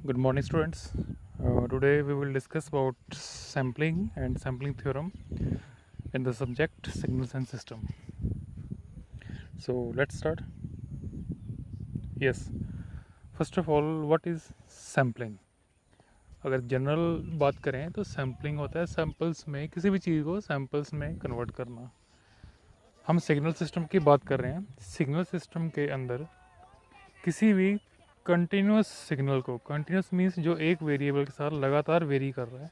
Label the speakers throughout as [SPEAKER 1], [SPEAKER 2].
[SPEAKER 1] Good morning, students. Today we will discuss about sampling and sampling theorem in the subject signals and system. So let's start. Yes. First of all, what is sampling? अगर general बात करें तो sampling होता है samples में किसी भी चीज़ को सैम्पल्स में कन्वर्ट करना। हम सिग्नल सिस्टम की बात कर रहे हैं। सिग्नल सिस्टम के अंदर किसी भी कंटिन्यूस सिग्नल को, कंटिन्यूस मीन्स जो एक वेरिएबल के साथ लगातार वेरी कर रहा है,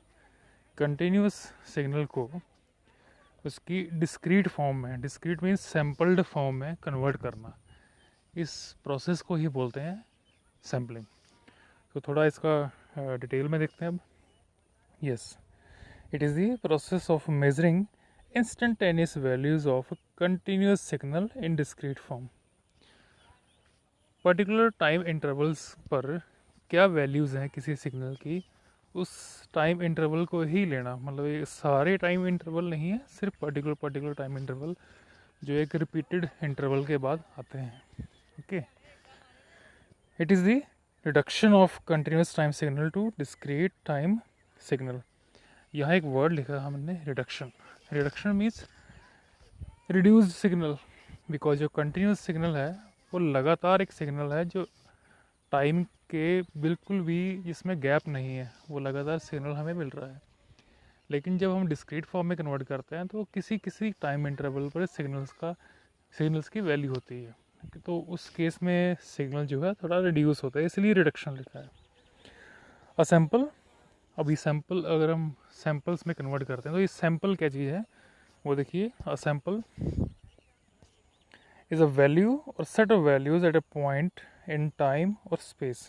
[SPEAKER 1] कंटिन्यूस सिग्नल को उसकी डिस्क्रीट फॉर्म में, डिस्क्रीट मीन्स सैम्पल्ड फॉर्म में कन्वर्ट करना, इस प्रोसेस को ही बोलते हैं सैम्पलिंग। तो थोड़ा इसका डिटेल में देखते हैं अब। Yes, it is the process of measuring instantaneous values of continuous signal in discrete form. Particular time intervals पर क्या वैल्यूज़ हैं किसी सिग्नल की, उस टाइम इंटरवल को ही लेना। मतलब ये सारे टाइम इंटरवल नहीं है, सिर्फ पर्टिकुलर टाइम इंटरवल जो एक रिपीटेड इंटरवल के बाद आते हैं। Okay, it is the reduction of continuous time signal to discrete time signal. यहाँ एक वर्ड लिखा है हमने, reduction. Reduction means reduced signal, because जो कंटिन्यूस सिग्नल है वो लगातार एक सिग्नल है जो टाइम के बिल्कुल भी जिसमें गैप नहीं है, वो लगातार सिग्नल हमें मिल रहा है। लेकिन जब हम डिस्क्रीट फॉर्म में कन्वर्ट करते हैं तो किसी टाइम इंटरवल पर सिग्नल्स की वैल्यू होती है, तो उस केस में सिग्नल जो है थोड़ा रिड्यूस होता है, इसलिए रिडक्शन लिखा है। अ सैम्पल, अभी सैम्पल अगर हम सैम्पल्स में कन्वर्ट करते हैं तो ये सैम्पल क्या चीज़ है वो देखिए। A sample is a value or set of values at a point in time or space।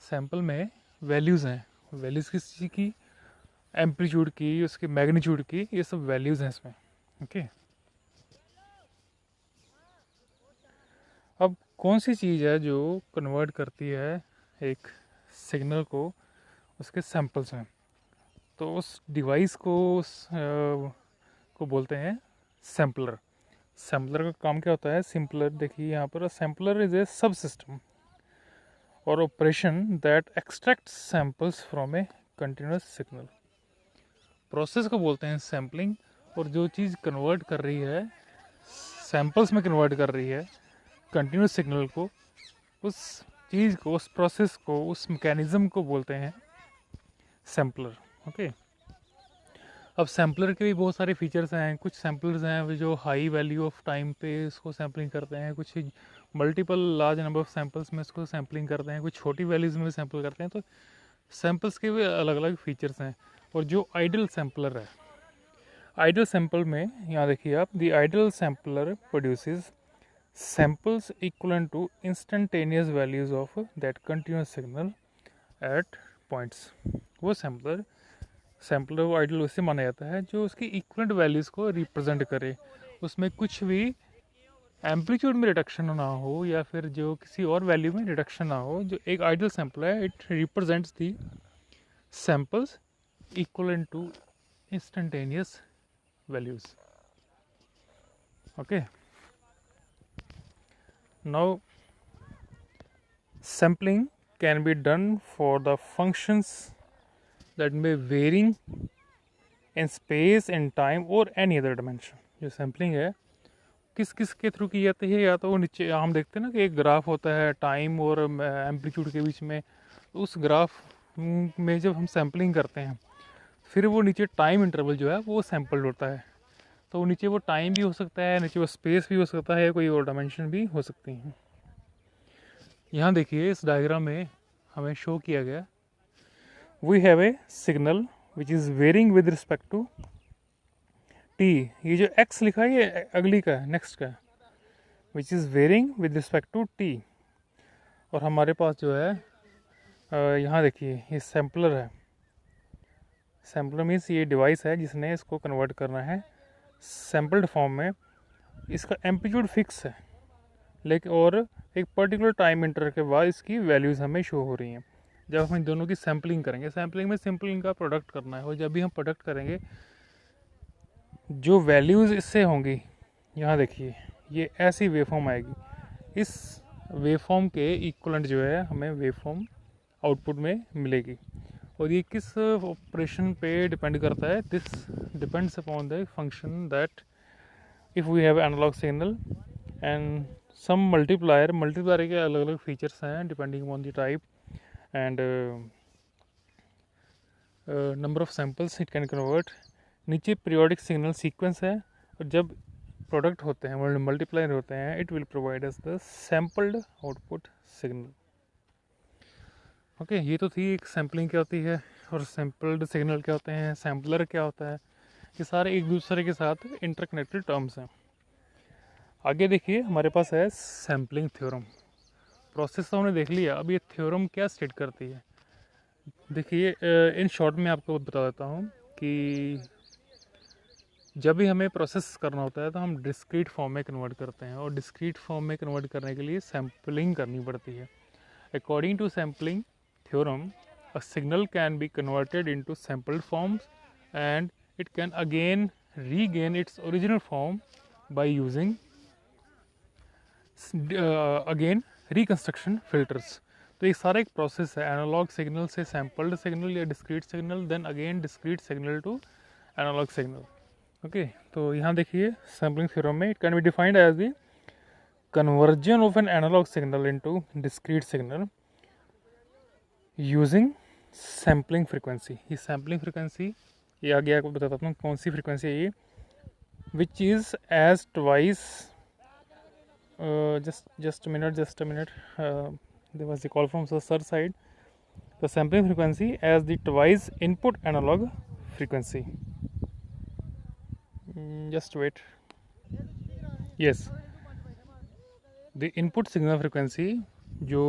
[SPEAKER 1] Sample में वैल्यूज़ हैं, वैल्यूज़ किस चीज़ की, एम्पलीट्यूड की, उसकी मैग्नीट्यूड की, ये सब वैल्यूज़ हैं इसमें। ओके, अब कौन सी चीज़ है जो कन्वर्ट करती है एक सिग्नल को उसके सैम्पल्स में, तो उस डिवाइस को को बोलते हैं सैम्पलर। सैम्पलर का काम क्या होता है? सिंपलर देखिए यहाँ पर, सैम्पलर इज ए सब सिस्टम और operation that extract samples from a continuous signal. Process को बोलते हैं सैम्पलिंग, और जो चीज़ कन्वर्ट कर रही है, सैम्पल्स में कन्वर्ट कर रही है कंटिन्यूस सिग्नल को, उस चीज़ को, उस प्रोसेस को, उस मैकेनिज्म को बोलते हैं सैम्पलर। ओके, अब सैम्पलर के भी बहुत सारे फीचर्स हैं। कुछ सैम्पलर्स हैं जो हाई वैल्यू ऑफ टाइम पे इसको सैम्पलिंग करते हैं, कुछ multiple large number of samples में इसको सैम्पलिंग करते हैं, कुछ छोटी वैल्यूज़ में सैम्पल करते हैं। तो सैम्पल्स के भी अलग अलग फीचर्स हैं। और जो आइडल सैम्पलर है, आइडल सैम्पल में यहाँ देखिए आप, the ideal sampler produces samples equivalent to instantaneous values of that continuous signal at points. वो सैम्पलर वो आइडल उससे माना जाता है जो उसकी इक्वलेंट वैल्यूज़ को रिप्रेजेंट करे, उसमें कुछ भी एम्पलीट्यूड में रिडक्शन ना हो या फिर जो किसी और वैल्यू में रिडक्शन ना हो। जो एक आइडल सैम्पल है, it represents the samples equivalent to instantaneous values. Okay, now sampling can be done for the functions that may varying in space in time or any other dimension। जो sampling है किस किस के through की जाती है, या तो वो नीचे हम देखते हैं ना कि एक ग्राफ होता है टाइम और एम्पलीट्यूड के बीच में, तो उस ग्राफ में जब हम सैम्पलिंग करते हैं फिर वो नीचे टाइम इंटरवल जो है वो सैम्पल्ड होता है, तो वो नीचे वो टाइम भी हो सकता है, नीचे वो स्पेस भी हो सकता है, कोई और डायमेंशन भी हो सकती हैं। यहाँ देखिए इस डायग्राम में हमें शो किया गया, we have a signal which is varying with respect to T. ये जो एक्स लिखा है ये अगली का है, नेक्स्ट का, which is varying with respect to T. और हमारे पास जो है यहाँ देखिए ये सैम्पलर है। सैम्पलर मीन्स ये डिवाइस है जिसने इसको कन्वर्ट करना है सैम्पल्ड फॉर्म में। इसका एम्पलीट्यूड फिक्स है, लेकिन और एक पर्टिकुलर टाइम इंटर के बाद इसकी वैल्यूज़ हमें शो हो रही हैं। जब हम इन दोनों की सैम्पलिंग करेंगे, सैम्पलिंग में सिंपल इनका प्रोडक्ट करना है, और जब भी हम प्रोडक्ट करेंगे जो वैल्यूज़ इससे होंगी, यहाँ देखिए ये ऐसी वेवफॉर्म आएगी, इस वेवफॉर्म के इक्वलेंट जो है हमें वेवफॉर्म आउटपुट में मिलेगी। और ये किस ऑपरेशन पे डिपेंड करता है? This depends upon the function that if we have analog signal and some multiplier के अलग अलग फीचर्स हैं depending upon the type and number of samples it can convert. नीचे पीरियोडिक सिग्नल सीक्वेंस है, और जब प्रोडक्ट होते हैं मल्टीप्लायर होते हैं it will provide us the sampled output signal. Okay, ये तो थी एक सैम्पलिंग क्या होती है और सैम्पल्ड सिग्नल क्या होते हैं, सैम्पलर क्या होता है। ये सारे एक दूसरे के साथ इंटरकनेक्टेड टर्म्स हैं। आगे देखिए हमारे पास है सैम्पलिंग थ्योरम। प्रोसेस तो हमने देख लिया, अब ये थ्योरम क्या स्टेट करती है। देखिए इन शॉर्ट में आपको बता देता हूँ कि जब भी हमें प्रोसेस करना होता है तो हम डिस्क्रीट फॉर्म में कन्वर्ट करते हैं, और डिस्क्रीट फॉर्म में कन्वर्ट करने के लिए सैम्पलिंग करनी पड़ती है। According to sampling theorem, a signal can be converted into sampled forms and it can again regain its original form by using again reconstruction filters। तो ये सारा एक प्रोसेस है, एनालॉग सिग्नल से सैम्पल्ड सिग्नल या discrete signal, then again discrete signal to analog signal. Okay, तो यहाँ देखिए सैम्पलिंग थ्योरम में it can be defined as the conversion of an analog signal into discrete signal using sampling frequency. ये sampling frequency, ये आगे आपको बताता हूँ कौन सी फ्रिक्वेंसी है ये, which is as twice just a minute there was a call from the sir side, the sampling frequency as the twice input analog frequency। Just wait, yes, the input signal frequency, जो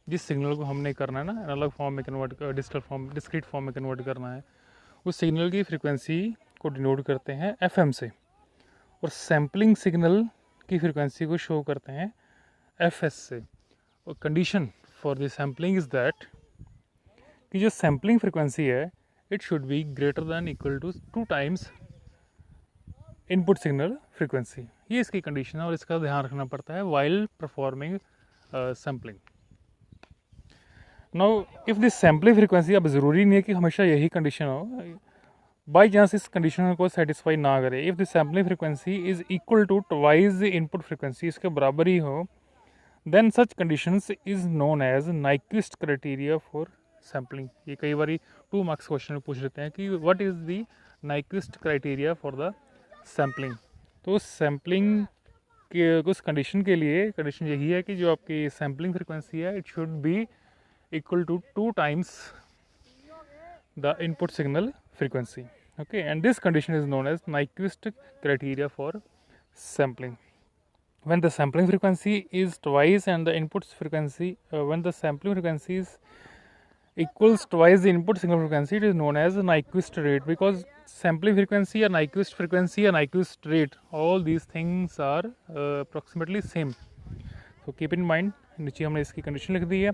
[SPEAKER 1] जिस signal को हमने करना है ना analogue form में convert, discrete form में convert करना है, उस सिग्नल की फ्रीक्वेंसी को डिनोट करते हैं FM से, और सैम्पलिंग सिग्नल की फ्रीक्वेंसी को शो करते हैं FS से। और condition for the sampling is that कि जो सैम्पलिंग फ्रीक्वेंसी है it should be greater than equal to 2 times input signal frequency. ये इसकी कंडीशन है और इसका ध्यान रखना पड़ता है while performing sampling. Now if this sampling frequency, अब ज़रूरी नहीं है कि हमेशा यही कंडीशन हो, बाई चांस इस कंडीशन को सेटिस्फाई ना करे, if the sampling frequency is equal to twice the input frequency, इसके बराबर ही हो, then such conditions is known as Nyquist criteria for sampling. ये कई बार 2 मार्क्स क्वेश्चन में पूछ लेते हैं कि what is the Nyquist criteria for the sampling. तो सैम्पलिंग के उस कंडीशन के लिए कंडीशन यही है कि जो आपकी सैम्पलिंग फ्रीक्वेंसी है it should B equal to 2 times the input signal frequency। Okay, and this condition is known as Nyquist criteria for sampling। When the sampling frequency is twice and the input frequency when the sampling frequency is equals twice the input signal frequency, it is known as Nyquist rate, because sampling frequency or Nyquist rate, all these things are approximately same। So keep in mind, नीचे हमने इसकी condition लिख दी है।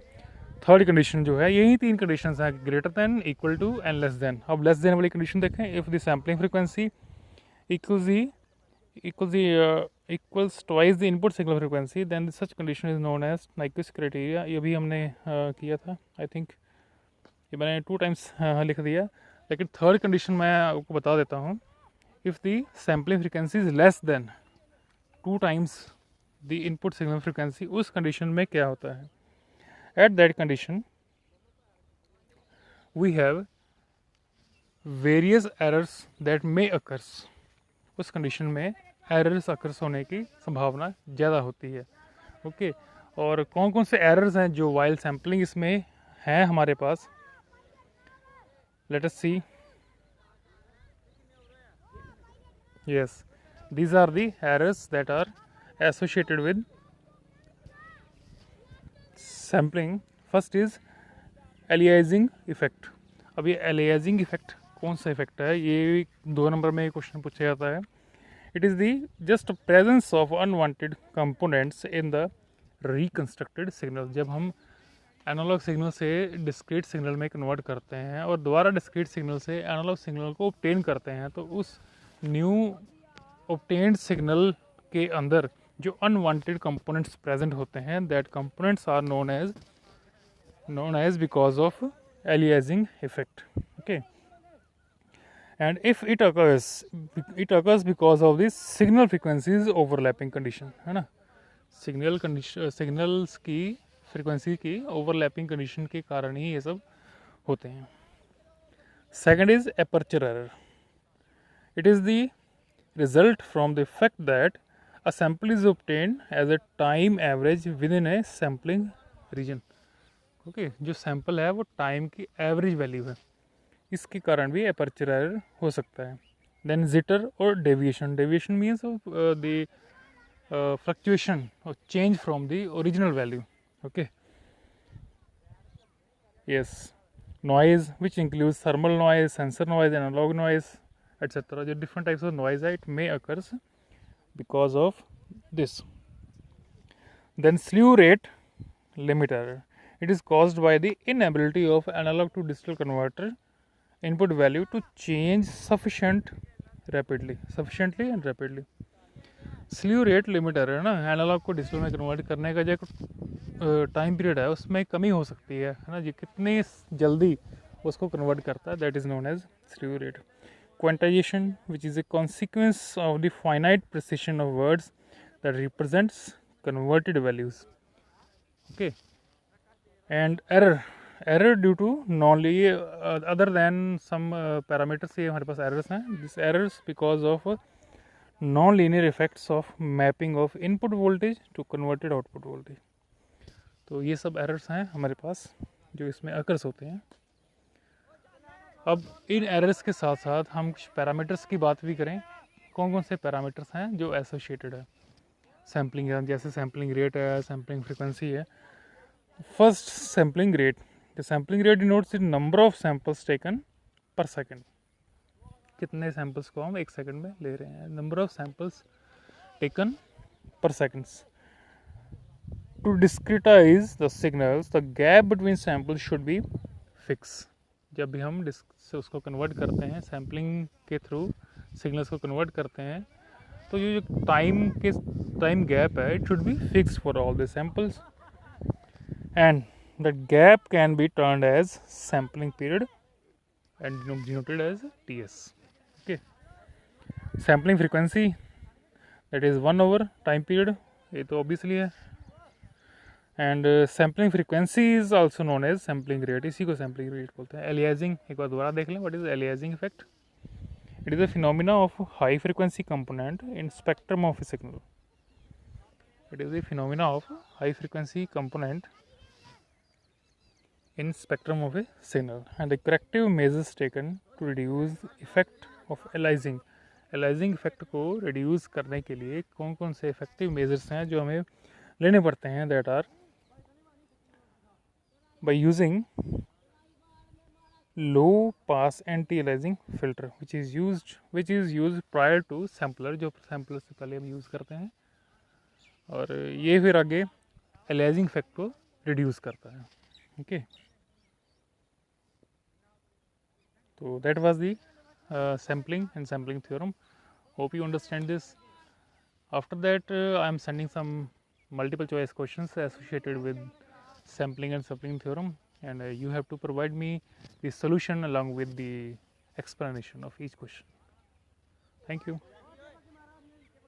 [SPEAKER 1] Third condition जो है, यही 3 conditions हैं, greater than, equal to and less than. अब लेस देन वाली कंडीशन देखें, if the sampling frequency equals twice the input signal frequency, then such condition is known as Nyquist criteria. ये भी हमने किया था, आई थिंक ये मैंने 2 टाइम्स लिख दिया, लेकिन थर्ड कंडीशन मैं आपको बता देता हूँ। If the sampling frequency is less than 2 times the input signal frequency, उस कंडीशन में क्या होता है? At that condition, we have various errors that may occurs। उस कंडीशन में एरर्स अकर्स होने की संभावना ज़्यादा होती है। ओके, और कौन कौन से एरर्स हैं जो वाइल सैम्पलिंग इसमें हैं हमारे पास? Let us see. Yes, these are the errors that are associated with sampling. First is aliasing effect. अब ये एलियासिंग इफेक्ट कौन सा इफेक्ट है? ये 2 नंबर में क्वेश्चन पूछा जाता है। It is the just presence of unwanted components in the reconstructed signal. जब हम एनालॉग सिग्नल से डिस्क्रीट सिग्नल में कन्वर्ट करते हैं और दोबारा डिस्क्रीट सिग्नल से एनालॉग सिग्नल को ऑब्टेन करते हैं, तो उस न्यू ऑब्टेन्ड सिग्नल के अंदर जो अनवांटेड कंपोनेंट्स प्रेजेंट होते हैं, that components are known as known as because of aliasing effect. Okay, and if it occurs because of this signal frequencies overlapping condition, है ना, सिग्नल कंडीशन सिग्नल्स की frequency की overlapping condition के कारण ही ये सब होते हैं. Second is aperture error. It is the result from the fact that a sample is obtained as a time average within a sampling region. Okay, जो sample है वो टाइम की एवरेज वैल्यू है, इसके कारण भी एपर्चर एरर हो सकता है. देन जिटर और deviation. Deviation means the fluctuation और change from the original value. Okay, yes. Noise which includes thermal noise, sensor noise, analog noise, etc. जो different types of noise है, it may occurs because of this. Then slew rate limit error. It is caused by the inability of analog to digital converter input value to change sufficiently and rapidly. Slew rate limit error ना, analogue को digital में convert करने का जो time period है उसमें कमी हो सकती है ना, जी कितनी जल्दी उसको कन्वर्ट करता है, that is known as slew rate. Quantization, which is a consequence of the finite precision of words that represents converted values. Okay, and error due to non-linear other than some parameters ये हमारे पास errors हैं. These errors because of non-linear effects of mapping of input voltage to converted output voltage. तो ये सब errors हैं हमारे पास जो इसमें occurs होते हैं. अब इन एरर्स के साथ साथ हम कुछ पैरामीटर्स की बात भी करें. कौन कौन से पैरामीटर्स हैं जो एसोसिएटेड है सैम्पलिंग, जैसे सैम्पलिंग रेट है, सैम्पलिंग फ्रीक्वेंसी है. First, sampling rate. The sampling rate denotes the number of samples taken per second. कितने सैम्पल्स को हम एक सेकंड में ले रहे हैं, number of samples taken per seconds. To discretize the signals the gap between samples should be fix. जब भी हम से उसको कन्वर्ट करते हैं, सैम्पलिंग के थ्रू सिग्नल्स को कन्वर्ट करते हैं, तो ये जो टाइम गैप है, it should be fix for all the samples, and that gap can be turned as sampling period and denoted as TS. Okay, sampling frequency that is 1 over time period, ये तो obviously है. And sampling frequency is also known as sampling rate. इसी को sampling rate बोलते हैं. Aliasing एक बार दोबारा देख लें, what is aliasing effect. It is a phenomena of high frequency component in spectrum of a signal. It is a phenomena of high frequency component in spectrum of a signal and the corrective measures taken to reduce effect of aliasing. Aliasing effect को reduce करने के लिए कौन कौन से effective measures हैं जो हमें लेने पड़ते हैं, that are by using low pass anti-aliasing filter which is used prior to sampler, जो sampler से पहले हम यूज़ करते हैं, और ये फिर आगे aliasing इफेक्ट को रिड्यूस करता है. ओके, तो that was the sampling and sampling theorem. Hope you understand this. After that I am sending some multiple choice questions associated with sampling and sampling theorem, and you have to provide me the solution along with the explanation of each question. Thank you.